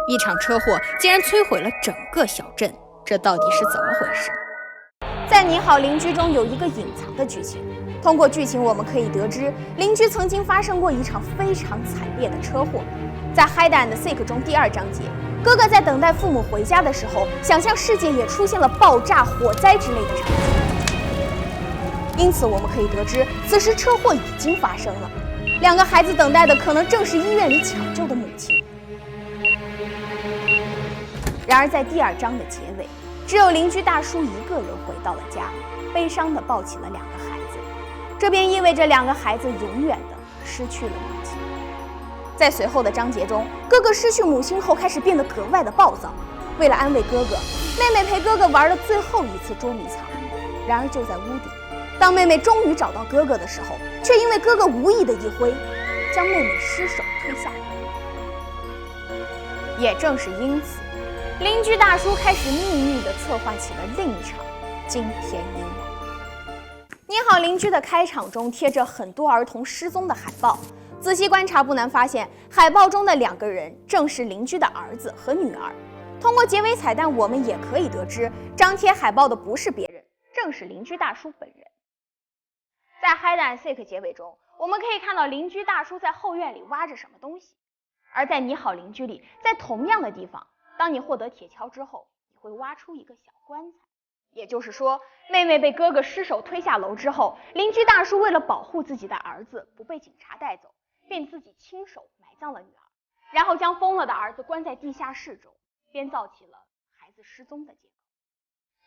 一场车祸竟然摧毁了整个小镇，这到底是怎么回事？在《你好，邻居》中有一个隐藏的剧情。通过剧情，我们可以得知，邻居曾经发生过一场非常惨烈的车祸。在《Hide and Seek》中第2章节，哥哥在等待父母回家的时候，想象世界也出现了爆炸、火灾之类的场景。因此，我们可以得知，此时车祸已经发生了。2个孩子等待的可能正是医院里抢救的母亲。然而，在第2章的结尾，只有邻居大叔一个人回到了家，悲伤地抱起了2个孩子。这便意味着2个孩子永远地失去了母亲。在随后的章节中，哥哥失去母亲后开始变得格外的暴躁。为了安慰哥哥，妹妹陪哥哥玩了最后一次捉迷藏。然而就在屋顶，当妹妹终于找到哥哥的时候，却因为哥哥无意的一挥，将妹妹失手推下来。也正是因此，邻居大叔开始秘密地策划起了另一场惊天阴谋。你好，邻居的开场中贴着很多儿童失踪的海报，仔细观察不难发现，海报中的2个人正是邻居的儿子和女儿。通过结尾彩蛋，我们也可以得知，张贴海报的不是别人，正是邻居大叔本人。在 Hide and Seek 结尾中，我们可以看到邻居大叔在后院里挖着什么东西。而在你好邻居里，在同样的地方，当你获得铁锹之后，你会挖出一个小棺材。也就是说，妹妹被哥哥失手推下楼之后，邻居大叔为了保护自己的儿子不被警察带走，便自己亲手埋葬了女儿，然后将疯了的儿子关在地下室中，编造起了孩子失踪的借口。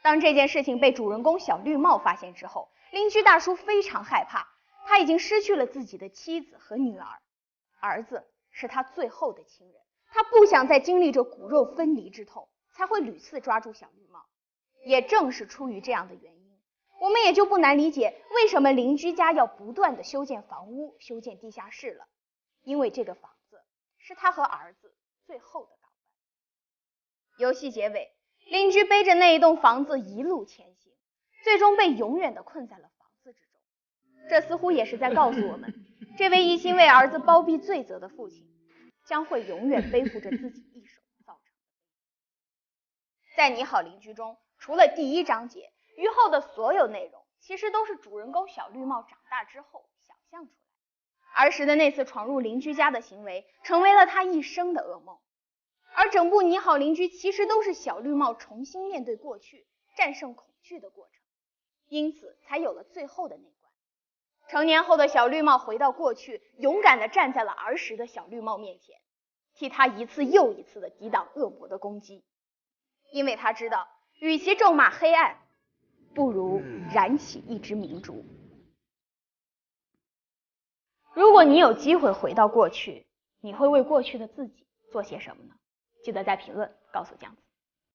当这件事情被主人公小绿帽发现之后，邻居大叔非常害怕，他已经失去了自己的妻子和女儿，儿子是他最后的亲人，他不想再经历着骨肉分离之痛，才会屡次抓住小绿帽。也正是出于这样的原因，我们也就不难理解为什么邻居家要不断的修建房屋、修建地下室了，因为这个房子是他和儿子最后的港湾。游戏结尾，邻居背着那一栋房子一路前行，最终被永远的困在了房子之中。这似乎也是在告诉我们，这位一心为儿子包庇罪责的父亲，将会永远背负着自己一手造成的。在你好邻居中，除了第1章节，余后的所有内容其实都是主人公小绿帽长大之后想象出来。儿时的那次闯入邻居家的行为，成为了他一生的噩梦。而整部你好邻居其实都是小绿帽重新面对过去、战胜恐惧的过程，因此才有了最后的那关。成年后的小绿帽回到过去，勇敢地站在了儿时的小绿帽面前，替他一次又一次地抵挡恶魔的攻击。因为他知道，与其咒骂黑暗，不如燃起一支明烛。如果你有机会回到过去，你会为过去的自己做些什么呢？记得在评论告诉姜子。